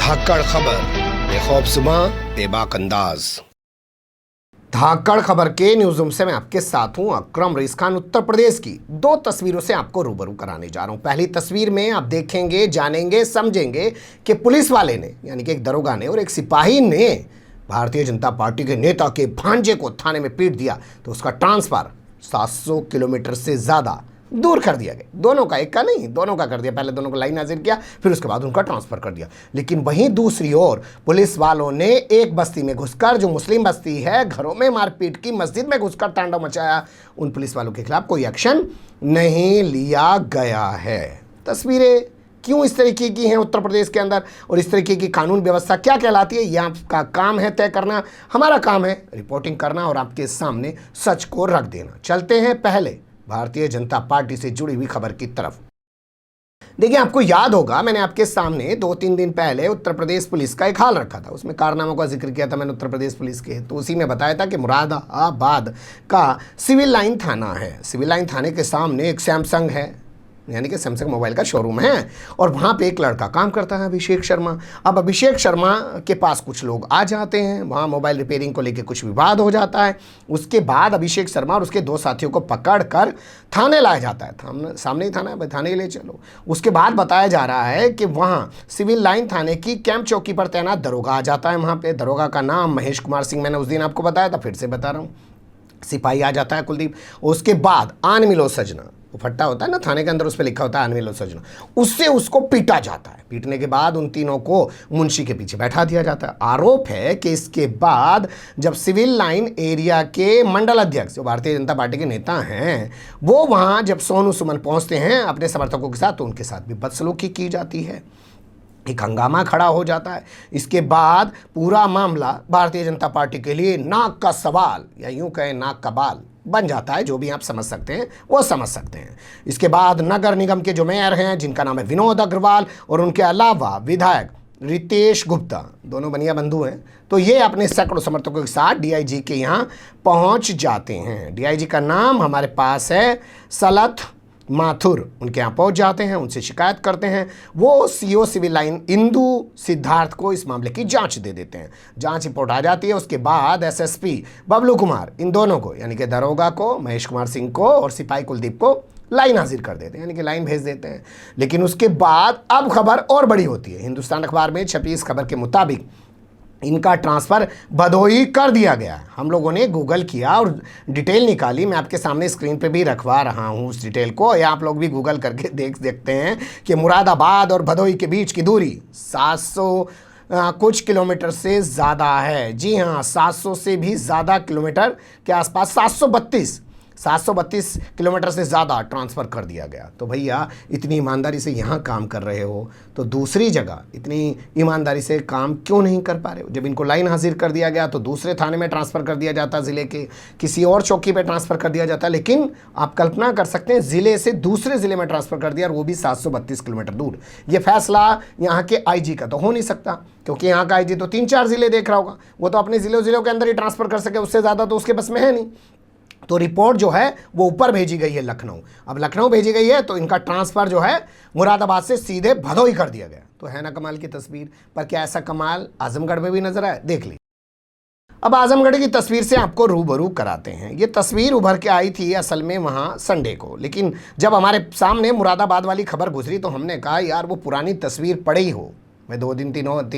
धाकड़ खबर, बेखौफजुमा बेबाक अंदाज। धाकड़ खबर के न्यूज रूम से मैं आपके साथ हूं अकरम रईस खान। उत्तर प्रदेश की दो तस्वीरों से आपको रूबरू कराने जा रहा हूं। पहली तस्वीर में आप देखेंगे, जानेंगे, समझेंगे कि पुलिस वाले ने, यानी कि एक दरोगा ने और एक सिपाही ने भारतीय जनता पार्टी के नेता के भांजे को थाने में पीट दिया तो उसका ट्रांसफर 700 किलोमीटर से ज़्यादा दूर कर दिया गया। दोनों का, एक का नहीं, दोनों का कर दिया। पहले दोनों को लाइन हाजिर किया, फिर उसके बाद उनका ट्रांसफर कर दिया। लेकिन वहीं दूसरी ओर पुलिस वालों ने एक बस्ती में घुसकर, जो मुस्लिम बस्ती है, घरों में मारपीट की, मस्जिद में घुसकर तांडव मचाया। उन पुलिस वालों के खिलाफ कोई एक्शन नहीं लिया गया है। तस्वीरें क्यों इस तरीके की हैं उत्तर प्रदेश के अंदर और इस तरीके की कानून व्यवस्था क्या कहलाती है, यह आपका काम है तय करना। हमारा काम है रिपोर्टिंग करना और आपके सामने सच को रख देना। चलते हैं पहले भारतीय जनता पार्टी से जुड़ी हुई खबर की तरफ। देखिए, आपको याद होगा मैंने आपके सामने 2-3 दिन पहले उत्तर प्रदेश पुलिस का एक हाल रखा था। उसमें कारनामों का जिक्र किया था मैंने उत्तर प्रदेश पुलिस के। तो उसी में बताया था कि मुरादाबाद का सिविल लाइन थाना है। सिविल लाइन थाने के सामने एक सैमसंग है, यानी कि सैमसंग मोबाइल का शोरूम है, और वहाँ पे एक लड़का काम करता है, अभिषेक शर्मा। अब अभिषेक शर्मा के पास कुछ लोग आ जाते हैं, वहाँ मोबाइल रिपेयरिंग को लेकर कुछ विवाद हो जाता है। उसके बाद अभिषेक शर्मा और उसके 2 साथियों को पकड़ कर थाने लाया जाता है। सामने ही थाना है, थाने के लिए चलो। उसके बाद बताया जा रहा है कि वहाँ सिविल लाइन थाने की कैंप चौकी पर तैनात दरोगा आ जाता है। वहाँ पर दरोगा का नाम महेश कुमार सिंह, मैंने उस दिन आपको बताया था, फिर से बता रहा हूँ। सिपाही आ जाता है कुलदीप। उसके बाद आन मिलो सजना, वो फट्टा होता है ना थाने के अंदर, उस पर लिखा होता है आन मिलो सजना, उससे उसको पीटा जाता है। पीटने के बाद उन तीनों को मुंशी के पीछे बैठा दिया जाता है। आरोप है कि इसके बाद जब सिविल लाइन एरिया के मंडल अध्यक्ष, जो भारतीय जनता पार्टी के नेता हैं, वो वहाँ जब सोनू सुमन पहुँचते हैं अपने समर्थकों के साथ, तो उनके साथ भी बदसलूकी की जाती है। एक हंगामा खड़ा हो जाता है। इसके बाद पूरा मामला भारतीय जनता पार्टी के लिए नाक का सवाल, या यूं कहें नाक का बाल बन जाता है। जो भी आप समझ सकते हैं वो समझ सकते हैं। इसके बाद नगर निगम के जो मेयर हैं, जिनका नाम है विनोद अग्रवाल, और उनके अलावा विधायक रितेश गुप्ता, दोनों बनिया बंधु हैं, तो ये अपने सैकड़ों समर्थकों के साथ डीआईजी के यहाँ पहुँच जाते हैं। डीआईजी का नाम हमारे पास है सलथ माथुर। उनके यहाँ पहुंच जाते हैं, उनसे शिकायत करते हैं। वो CO civil line Indu Siddharth को इस मामले की जांच दे देते हैं। जांच रिपोर्ट आ जाती है। उसके बाद एसएसपी बबलू कुमार इन दोनों को, यानी कि दरोगा को महेश कुमार सिंह को और सिपाही कुलदीप को लाइन हाजिर कर देते हैं, यानी कि लाइन भेज देते हैं। लेकिन उसके बाद अब खबर और बड़ी होती है। हिंदुस्तान अखबार में छपी इस खबर के मुताबिक इनका ट्रांसफ़र भदोही कर दिया गया है। हम लोगों ने गूगल किया और डिटेल निकाली। मैं आपके सामने स्क्रीन पे भी रखवा रहा हूँ उस डिटेल को, या आप लोग भी गूगल करके देखते हैं कि मुरादाबाद और भदोही के बीच की दूरी 700 कुछ किलोमीटर से ज़्यादा है। जी हाँ, 700 से भी ज़्यादा किलोमीटर के आसपास, 732 किलोमीटर से ज़्यादा ट्रांसफ़र कर दिया गया। तो भैया, इतनी ईमानदारी से यहाँ काम कर रहे हो तो दूसरी जगह इतनी ईमानदारी से काम क्यों नहीं कर पा रहे हो? जब इनको लाइन हाजिर कर दिया गया तो दूसरे थाने में ट्रांसफ़र कर दिया जाता, ज़िले के किसी और चौकी पे ट्रांसफ़र कर दिया जाता। लेकिन आप कल्पना कर सकते हैं, ज़िले से दूसरे ज़िले में ट्रांसफ़र कर दिया, और वो भी 732 किलोमीटर दूर। ये फैसला यहाँ के आईजी का तो हो नहीं सकता, क्योंकि यहाँ का आईजी तो 3-4 ज़िले देख रहा होगा। वो तो अपने ज़िलों के अंदर ही ट्रांसफ़र कर सके, उससे ज़्यादा तो उसके बस में है नहीं। तो रिपोर्ट जो है वो ऊपर भेजी गई है, लखनऊ। अब लखनऊ भेजी गई है तो इनका ट्रांसफ़र जो है मुरादाबाद से सीधे भदोही कर दिया गया। तो है ना कमाल की तस्वीर। पर क्या ऐसा कमाल आजमगढ़ में भी नजर आया? देख ली। अब आजमगढ़ की तस्वीर से आपको रूबरू कराते हैं। ये तस्वीर उभर के आई थी असल में वहाँ संडे को, लेकिन जब हमारे सामने मुरादाबाद वाली खबर गुजरी तो हमने कहा यार वो पुरानी तस्वीर पड़ी हो। मैं 3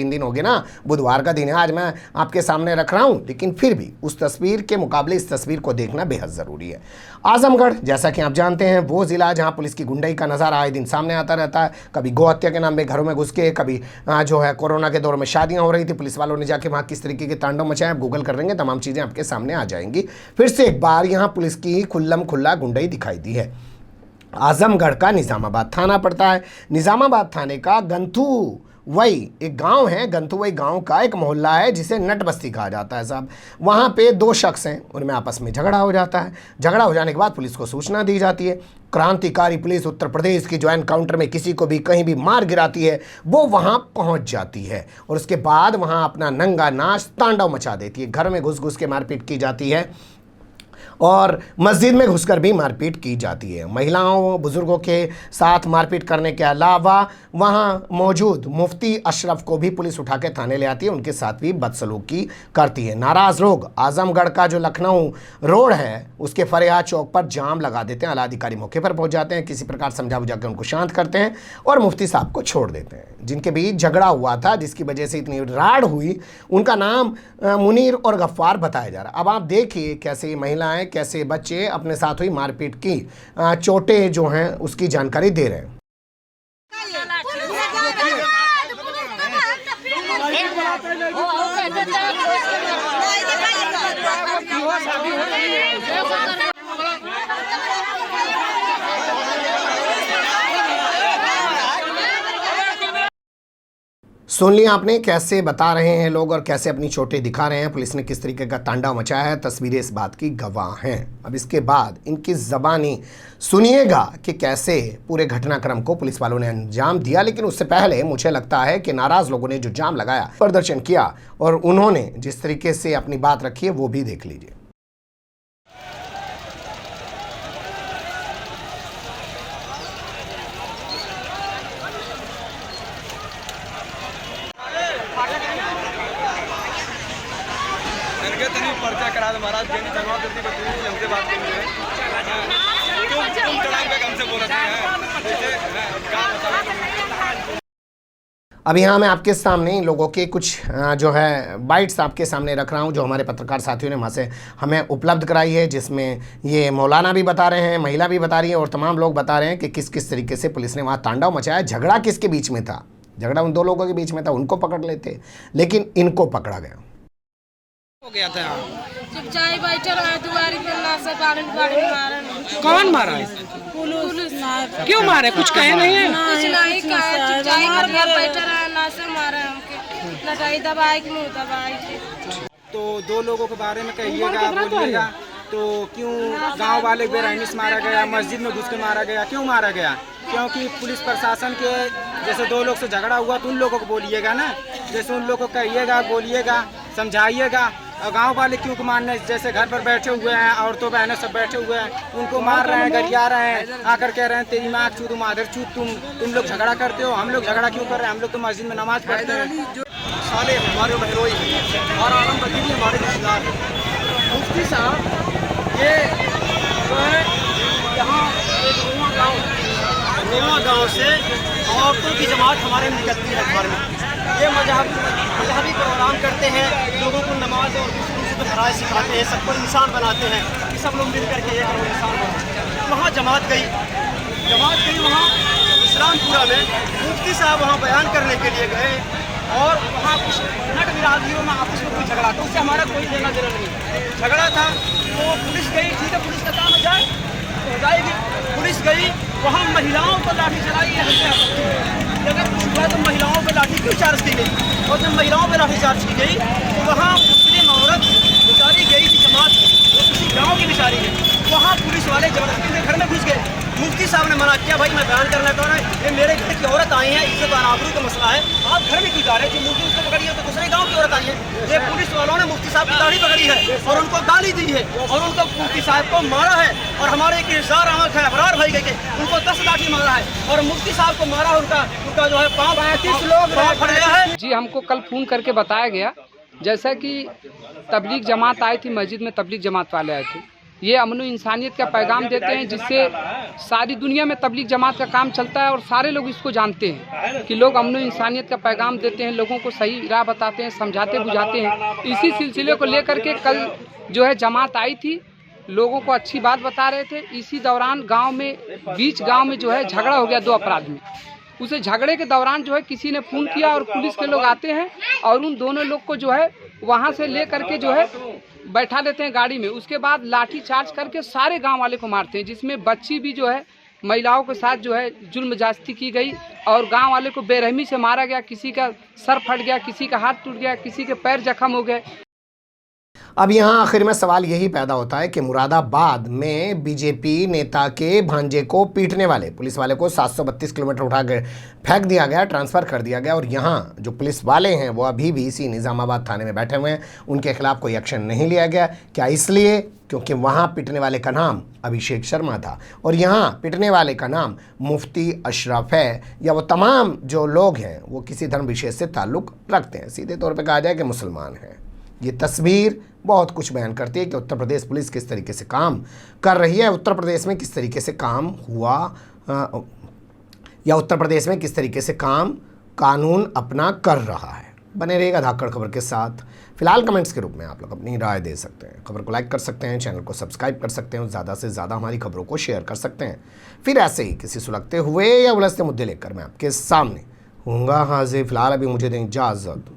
दिन हो गए ना, बुधवार का दिन है आज मैं आपके सामने रख रहा हूँ, लेकिन फिर भी उस तस्वीर के मुकाबले इस तस्वीर को देखना बेहद ज़रूरी है। आजमगढ़, जैसा कि आप जानते हैं, वो ज़िला जहाँ पुलिस की गुंडाई का नज़ारा आए दिन सामने आता रहता है। कभी गौ हत्या के नाम पे घरों में घुस के, कभी जो है कोरोना के दौर में शादियाँ हो रही थी, पुलिस वालों ने जाके वहाँ किस तरीके के तांडव मचाए, आप गूगल कर लेंगे, तमाम चीज़ें आपके सामने आ जाएंगी। फिर से एक बार यहाँ पुलिस की खुल्लम खुल्ला गुंडाई दिखाई दी है। आजमगढ़ का निज़ामाबाद थाना पड़ता है। निज़ामाबाद थाने का गंथू वही एक गांव है, गंथुवई गांव का एक मोहल्ला है जिसे नट बस्ती कहा जाता है साहब। वहाँ पे 2 शख्स हैं, उनमें आपस में झगड़ा हो जाता है। झगड़ा हो जाने के बाद पुलिस को सूचना दी जाती है। क्रांतिकारी पुलिस उत्तर प्रदेश की जो एनकाउंटर में किसी को भी कहीं भी मार गिराती है, वो वहाँ पहुँच जाती है और उसके बाद वहाँ अपना नंगा नाच तांडव मचा देती है। घर में घुस घुस के मारपीट की जाती है। और मस्जिद में घुसकर भी मारपीट की जाती है। महिलाओं बुजुर्गों के साथ मारपीट करने के अलावा वहां मौजूद मुफ्ती अशरफ को भी पुलिस उठा के थाने ले आती है, उनके साथ भी बदसलूकी करती है। नाराज लोग आजमगढ़ का जो लखनऊ रोड है उसके फरियाद चौक पर जाम लगा देते हैं। आला अधिकारी मौके पर पहुंच जाते हैं, किसी प्रकार समझा बुझा के उनको शांत करते हैं और मुफ्ती साहब को छोड़ देते हैं। जिनके बीच झगड़ा हुआ था, जिसकी वजह से इतनी राड़ हुई, उनका नाम मुनीर और गफ्फार बताया जा रहा है। अब आप देखिए कैसे ये महिलाएं, कैसे बच्चे अपने साथ हुई मारपीट की चोटें जो हैं उसकी जानकारी दे रहे हैं। सुन लिया आपने कैसे बता रहे हैं लोग और कैसे अपनी चोटें दिखा रहे हैं, पुलिस ने किस तरीके का तांडव मचाया है, तस्वीरें इस बात की गवाह हैं। अब इसके बाद इनकी ज़बानी सुनिएगा कि कैसे पूरे घटनाक्रम को पुलिस वालों ने अंजाम दिया। लेकिन उससे पहले मुझे लगता है कि नाराज़ लोगों ने जो जाम लगाया, प्रदर्शन किया और उन्होंने जिस तरीके से अपनी बात रखी है वो भी देख लीजिए। पर्चा करा दो महाराज, हमसे बात करनी है। तुम चढ़ाई पे हमसे बोल रहे हैं। अब यहाँ मैं आपके सामने इन लोगों के कुछ जो है बाइट्स आपके सामने रख रहा हूँ, जो हमारे पत्रकार साथियों ने वहाँ से हमें उपलब्ध कराई है, जिसमें ये मौलाना भी बता रहे हैं, महिला भी बता रही है और तमाम लोग बता रहे हैं कि किस किस तरीके से पुलिस ने वहाँ तांडव मचाया। झगड़ा किसके बीच में था? झगड़ा उन दो लोगों के बीच में था, उनको पकड़ लेते, लेकिन इनको पकड़ा गया। हो गया था चुपचाप बैठे रहे दुआरी पे ना से बारन मारन। कौन मारा है? पुलिस क्यों मारे? कुछ कहे नहीं है? कुछ नहीं कहे, चुपचाप घर में बैठे रहे ना से मारे हमके, लटाई दबाई के मुंह दबाई के। तो दो लोगों के बारे में कहिएगा, बोलिएगा तो क्यों गांव वाले बेरहमी से मारा गया, मस्जिद में घुस के मारा गया, क्यों मारा गया? क्योंकि पुलिस प्रशासन के जैसे दो लोग से झगड़ा हुआ तो उन लोगों को बोलिएगा ना, जैसे उन लोगों को कहिएगा, बोलिएगा, समझाइएगा। और गांव वाले क्यों को मारने, जैसे घर पर बैठे हुए हैं, औरतों बहनें सब बैठे हुए हैं, उनको मार रहे हैं, गरिया रहे हैं, आकर कह रहे हैं तेरी माँ चूत माधर चूत, तुम लोग झगड़ा करते हो, हम लोग झगड़ा क्यों कर रहे हैं? हम लोग तो मस्जिद में नमाज पढ़ते हैं। साले हमारे बहनोई और आलम बदीनी हमारे रिश्तेदार मुफ्ती साहब, ये जो है यहाँ नेवा गाँव से औरतों की जमात हमारे में निकलती है घर में। ये मजहबी प्रोग्राम करते हैं, लोगों को नमाज और दूसरे फराइज सिखाते हैं, सबको इंसान बनाते हैं कि सब लोग मिल करके एक इंसान बने। वहाँ जमात गई वहाँ इस्लामपुरा में मुफ्ती साहब वहाँ बयान करने के लिए गए और वहाँ कुछ नट बिरादरियों में आपस में कोई झगड़ा था, उससे हमारा कोई लेना देना नहीं। झगड़ा था तो पुलिस गई, ठीक है पुलिस का काम हो जाएगी, पुलिस गई वहाँ महिलाओं को लाठी चलाई है। अगर कुछ हुआ तो महिलाओं पर लाठी क्यों चार्ज की गई? और जब महिलाओं पर लाठी चार्ज की गई तो वहाँ मुस्लिम औरत बेचारी गई थी जमात, वो किसी गाँव की बेचारी है, वहाँ पुलिस वाले जबरदस्ती में घर में घुस गए। मुफ्ती साहब ने मना किया, भाई मैं बयान करना चाह रहा हूँ, ये मेरे घर की औरत आई है, इज्जत और आबरू का मसला है, आप घर में क्यों जा रहे हैं? जो मुफ्ती उसको पकड़ी है तो दूसरे गाँव की औरत आई है। ये पुलिस वालों ने मुफ्ती साहब की दाढ़ी पकड़ी है और उनको गाली दी है और उनको मुफ्ती साहब को मारा है और हमारे एक रिश्तेदार फरार भाई गए, उनको 10 लाठी मारा है और मुफ्ती साहब को मारा, उनका जो है 35 लोग फट गया है। जी हमको कल फ़ोन करके बताया गया, जैसा कि तबलीग जमात आई थी, मस्जिद में तबलीग जमात वाले आए थे। ये अमन इंसानियत का पैगाम देते हैं, जिससे सारी दुनिया में तबलीग जमात का काम चलता है और सारे लोग इसको जानते हैं कि लोग अमन इंसानियत का पैगाम देते हैं, लोगों को सही राह बताते हैं, समझाते बुझाते हैं। इसी सिलसिले को लेकर के कल जो है जमात आई थी, लोगों को अच्छी बात बता रहे थे। इसी दौरान बीच गाँव में जो है झगड़ा हो गया दो अपराध में। उसे झगड़े के दौरान जो है किसी ने फ़ोन किया और पुलिस के लोग आते हैं और उन दोनों लोग को जो है वहाँ से ले करके जो है बैठा देते हैं गाड़ी में। उसके बाद लाठी चार्ज करके सारे गांव वाले को मारते हैं, जिसमें बच्ची भी जो है महिलाओं के साथ जो है जुल्म ज्यादती की गई और गांव वाले को बेरहमी से मारा गया। किसी का सर फट गया, किसी का हाथ टूट गया, किसी के पैर जख्म हो गए। अब यहाँ आखिर में सवाल यही पैदा होता है कि मुरादाबाद में बीजेपी नेता के भांजे को पीटने वाले पुलिस वाले को 732 किलोमीटर उठा कर फेंक दिया गया, ट्रांसफ़र कर दिया गया, और यहाँ जो पुलिस वाले हैं वो अभी भी इसी निज़ामाबाद थाने में बैठे हुए हैं, उनके खिलाफ कोई एक्शन नहीं लिया गया। क्या इसलिए क्योंकि वहाँ पिटने वाले का नाम अभिषेक शर्मा था और यहाँ पिटने वाले का नाम मुफ्ती अशरफ है, या वो तमाम जो लोग हैं वो किसी धर्म विशेष से ताल्लुक़ रखते हैं, सीधे तौर पर कहा जाए कि मुसलमान हैं। ये तस्वीर बहुत कुछ बयान करती है कि उत्तर प्रदेश पुलिस किस तरीके से काम कर रही है, उत्तर प्रदेश में किस तरीके से काम हुआ या उत्तर प्रदेश में किस तरीके से काम कानून अपना कर रहा है। बने रहेगा धाकड़ खबर के साथ। फिलहाल कमेंट्स के रूप में आप लोग अपनी राय दे सकते हैं, खबर को लाइक कर सकते हैं, चैनल को सब्सक्राइब कर सकते हैं, ज़्यादा से ज़्यादा हमारी खबरों को शेयर कर सकते हैं। फिर ऐसे ही किसी सुलगते हुए या उलझते मुद्दे लेकर मैं आपके सामने हूँगा हाजिर। फिलहाल अभी मुझे दें इजाज़त।